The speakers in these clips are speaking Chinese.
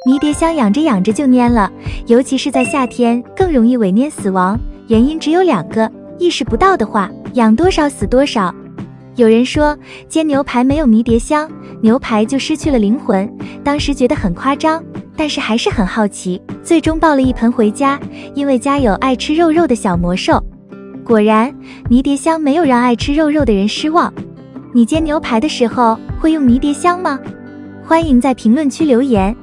迷迭香养着养着就蔫了，尤其是在夏天更容易萎蔫死亡，原因只有2个，意识不到的话，养多少死多少。有人说煎牛排没有迷迭香，牛排就失去了灵魂，当时觉得很夸张，但是还是很好奇，最终抱了一盆回家，因为家有爱吃肉肉的小魔兽。果然，迷迭香没有让爱吃肉肉的人失望。你煎牛排的时候会用迷迭香吗？欢迎在评论区留言。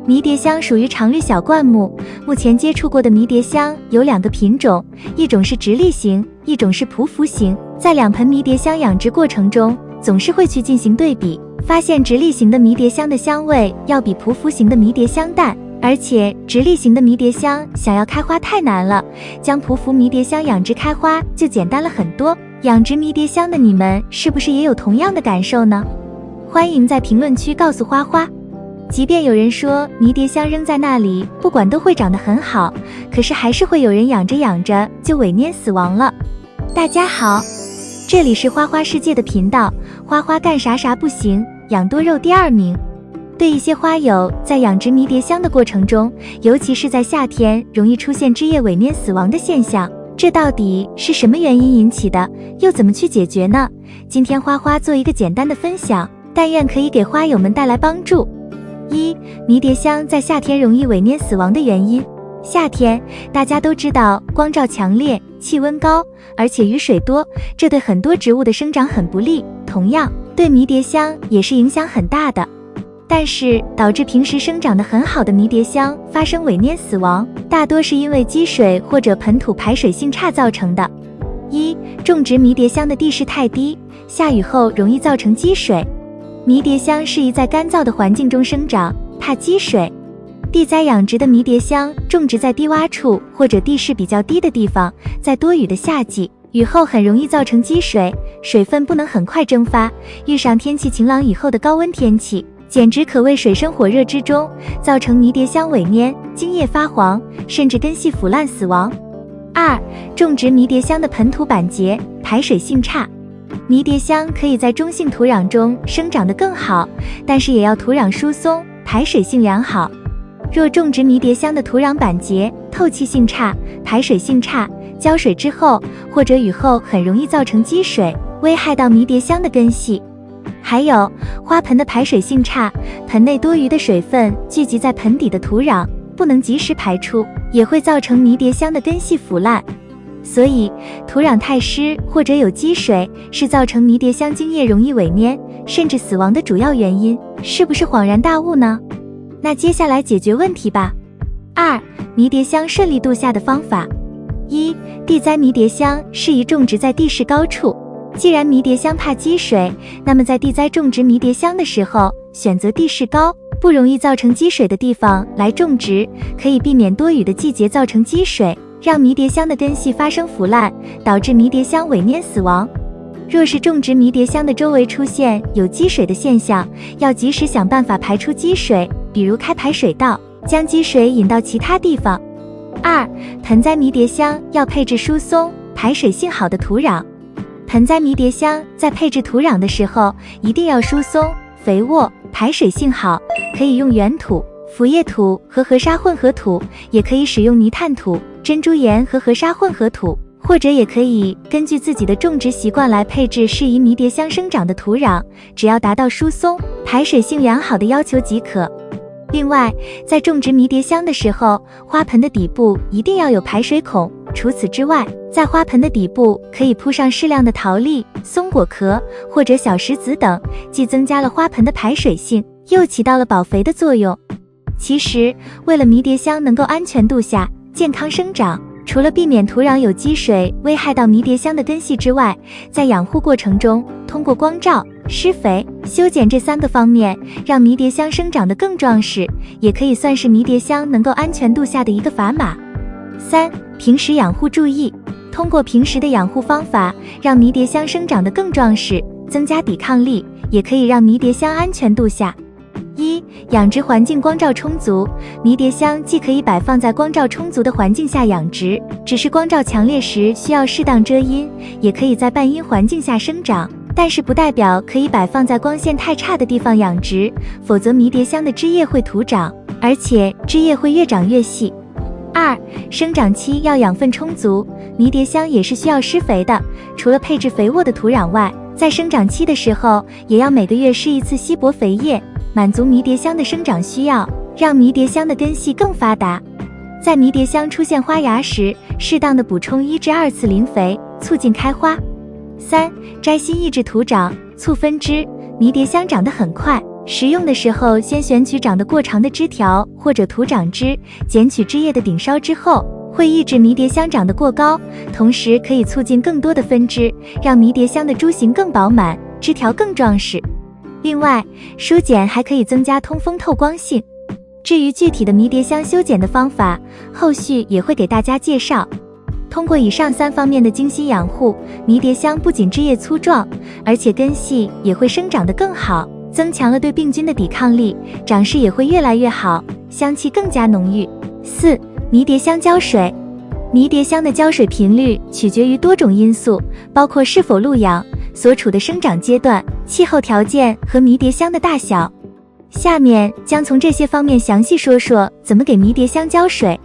迷迭香属于常绿小灌木，目前接触过的迷迭香有2个品种，一种是直立型，一种是匍匐型。在2盆迷迭香养殖过程中，总是会去进行对比，发现直立型的迷迭香的香味要比匍匐型的迷迭香淡，而且直立型的迷迭香想要开花太难了，将匍匐迷迭香养殖开花就简单了很多。养殖迷迭香的你们是不是也有同样的感受呢？欢迎在评论区告诉花花。即便有人说迷迭香扔在那里不管都会长得很好，可是还是会有人养着养着就萎蔫死亡了。大家好，这里是花花世界的频道，花花干啥啥不行，养多肉第2名。对一些花友在养殖迷迭香的过程中，尤其是在夏天，容易出现枝叶萎蔫死亡的现象，这到底是什么原因引起的，又怎么去解决呢？今天花花做一个简单的分享，但愿可以给花友们带来帮助。1. 迷迭香在夏天容易萎蔫死亡的原因。夏天大家都知道光照强烈，气温高，而且雨水多，这对很多植物的生长很不利，同样对迷迭香也是影响很大的。但是导致平时生长得很好的迷迭香发生萎蔫死亡，大多是因为积水或者盆土排水性差造成的。1. 种植迷迭香的地势太低，下雨后容易造成积水。迷迭香适宜在干燥的环境中生长，怕积水。地栽养殖的迷迭香种植在低洼处或者地势比较低的地方，在多雨的夏季，雨后很容易造成积水，水分不能很快蒸发，遇上天气晴朗以后的高温天气，简直可谓水深火热之中，造成迷迭香萎蔫、茎叶发黄，甚至根系腐烂死亡。2. 种植迷迭香的盆土板结，排水性差。迷迭香可以在中性土壤中生长得更好，但是也要土壤疏松，排水性良好。若种植迷迭香的土壤板结，透气性差，排水性差，浇水之后或者雨后很容易造成积水，危害到迷迭香的根系。还有花盆的排水性差，盆内多余的水分聚集在盆底的土壤，不能及时排出，也会造成迷迭香的根系腐烂。所以土壤太湿或者有积水，是造成迷迭香茎叶容易萎蔫甚至死亡的主要原因，是不是恍然大悟呢？那接下来解决问题吧。2. 迷迭香顺利度夏的方法。1. 地栽迷迭香适宜种植在地势高处。既然迷迭香怕积水，那么在地栽种植迷迭香的时候，选择地势高，不容易造成积水的地方来种植，可以避免多雨的季节造成积水，让迷迭香的根系发生腐烂，导致迷迭香萎蔫死亡。若是种植迷迭香的周围出现有积水的现象，要及时想办法排出积水，比如开排水道，将积水引到其他地方。2. 盆栽迷迭香要配置疏松、排水性好的土壤。盆栽迷迭香在配置土壤的时候，一定要疏松、肥沃、排水性好，可以用原土、腐叶土和河沙混合土，也可以使用泥炭土、珍珠岩和河沙混合土，或者也可以根据自己的种植习惯来配置适宜迷迭香生长的土壤，只要达到疏松、排水性良好的要求即可。另外，在种植迷迭香的时候，花盆的底部一定要有排水孔。除此之外，在花盆的底部可以铺上适量的桃粒、松果壳或者小石子等，既增加了花盆的排水性，又起到了保肥的作用。其实，为了迷迭香能够安全度夏、健康生长，除了避免土壤有积水危害到迷迭香的根系之外，在养护过程中，通过光照、施肥、修剪这3个方面，让迷迭香生长得更壮实，也可以算是迷迭香能够安全度夏的一个砝码。3. 平时养护注意。通过平时的养护方法，让迷迭香生长得更壮实，增加抵抗力，也可以让迷迭香安全度夏。1. 养殖环境光照充足。迷迭香既可以摆放在光照充足的环境下养殖，只是光照强烈时需要适当遮阴，也可以在半阴环境下生长，但是不代表可以摆放在光线太差的地方养殖，否则迷迭香的枝叶会徒长，而且枝叶会越长越细。2. 生长期要养分充足，迷迭香也是需要施肥的，除了配置肥沃的土壤外，在生长期的时候也要每个月施一次稀薄肥叶，满足迷迭香的生长需要，让迷迭香的根系更发达。在迷迭香出现花芽时，适当的补充1至2次磷肥，促进开花。3. 摘心抑制土长，促分枝。迷迭香长得很快，食用的时候先选取长得过长的枝条或者土长枝，剪取枝叶的顶梢之后，会抑制迷迭香长得过高，同时可以促进更多的分枝，让迷迭香的株形更饱满，枝条更壮实。另外，疏剪还可以增加通风透光性。至于具体的迷迭香修剪的方法，后续也会给大家介绍。通过以上3方面的精心养护，迷迭香不仅枝叶粗壮，而且根系也会生长得更好，增强了对病菌的抵抗力，长势也会越来越好，香气更加浓郁。4. 迷迭香浇水。迷迭香的浇水频率取决于多种因素，包括是否露养、所处的生长阶段、气候条件和迷迭香的大小。下面将从这些方面详细说说怎么给迷迭香浇水。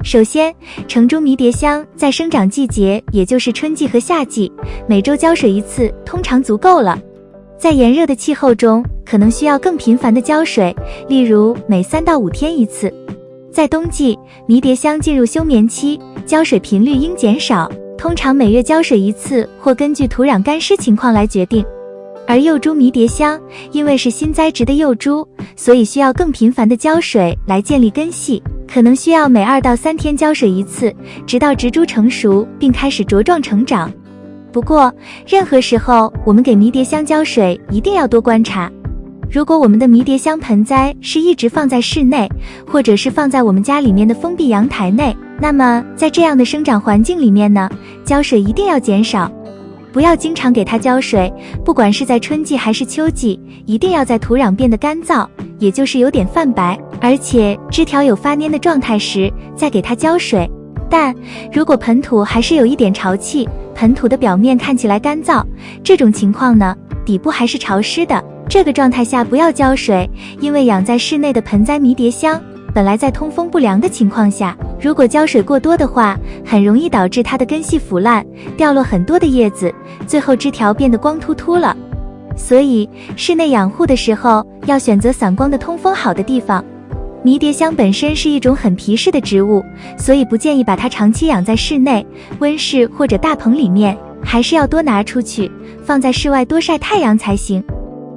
首先，成株迷迭香在生长季节，也就是春季和夏季，每周浇水1次通常足够了。在炎热的气候中，可能需要更频繁的浇水，例如每3到5天1次。在冬季，迷迭香进入休眠期，浇水频率应减少，通常每月浇水1次，或根据土壤干湿情况来决定。而幼株迷迭香因为是新栽植的幼株，所以需要更频繁的浇水来建立根系，可能需要每2到3天浇水1次，直到植株成熟并开始茁壮成长。不过，任何时候我们给迷迭香浇水一定要多观察。如果我们的迷迭香盆栽是一直放在室内，或者是放在我们家里面的封闭阳台内，那么在这样的生长环境里面呢，浇水一定要减少。不要经常给它浇水，不管是在春季还是秋季，一定要在土壤变得干燥，也就是有点泛白，而且枝条有发蔫的状态时再给它浇水。但如果盆土还是有一点潮气，盆土的表面看起来干燥，这种情况呢，底部还是潮湿的，这个状态下不要浇水，因为养在室内的盆栽迷迭香本来在通风不良的情况下，如果浇水过多的话，很容易导致它的根系腐烂，掉落很多的叶子，最后枝条变得光秃秃了。所以室内养护的时候要选择散光的通风好的地方。迷迭香本身是一种很皮实的植物，所以不建议把它长期养在室内、温室或者大棚里面，还是要多拿出去，放在室外多晒太阳才行。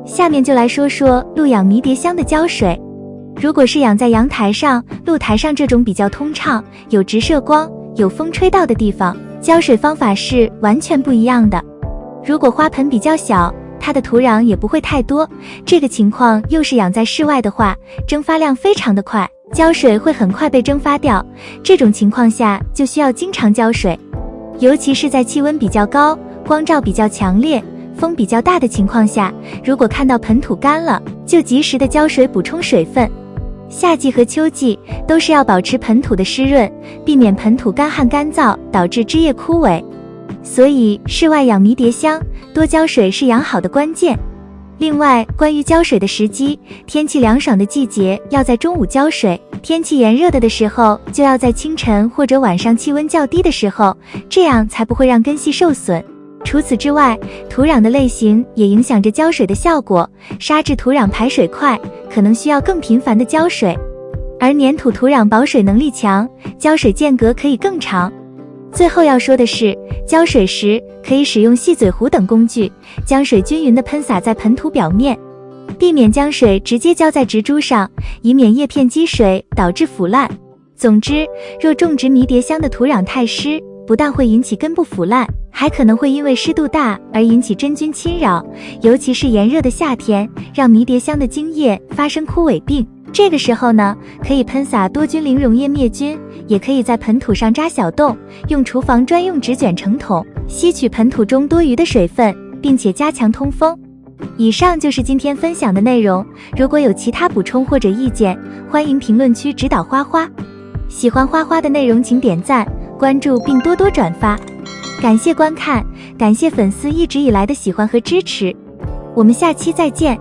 下面就来说说露养迷迭香的浇水。如果是养在阳台上、露台上这种比较通畅、有直射光、有风吹到的地方，浇水方法是完全不一样的。如果花盆比较小，它的土壤也不会太多，这个情况又是养在室外的话，蒸发量非常的快，浇水会很快被蒸发掉，这种情况下就需要经常浇水。尤其是在气温比较高、光照比较强烈、风比较大的情况下，如果看到盆土干了，就及时的浇水补充水分。夏季和秋季都是要保持盆土的湿润，避免盆土干旱干燥导致枝叶枯萎。所以室外养迷迭香，多浇水是养好的关键。另外，关于浇水的时机，天气凉爽的季节要在中午浇水，天气炎热的时候就要在清晨或者晚上气温较低的时候，这样才不会让根系受损。除此之外，土壤的类型也影响着浇水的效果，沙质土壤排水快，可能需要更频繁的浇水，而粘土土壤保水能力强，浇水间隔可以更长。最后要说的是，浇水时可以使用细嘴壶等工具，将水均匀地喷洒在盆土表面，避免将水直接浇在植株上，以免叶片积水导致腐烂。总之，若种植迷迭香的土壤太湿，不但会引起根部腐烂，还可能会因为湿度大而引起真菌侵扰，尤其是炎热的夏天，让迷迭香的茎叶发生枯萎病。这个时候呢，可以喷洒多菌灵溶液灭菌，也可以在盆土上扎小洞，用厨房专用纸卷成桶，吸取盆土中多余的水分，并且加强通风。以上就是今天分享的内容，如果有其他补充或者意见，欢迎评论区指导花花。喜欢花花的内容请点赞、关注并多多转发。感谢观看，感谢粉丝一直以来的喜欢和支持，我们下期再见。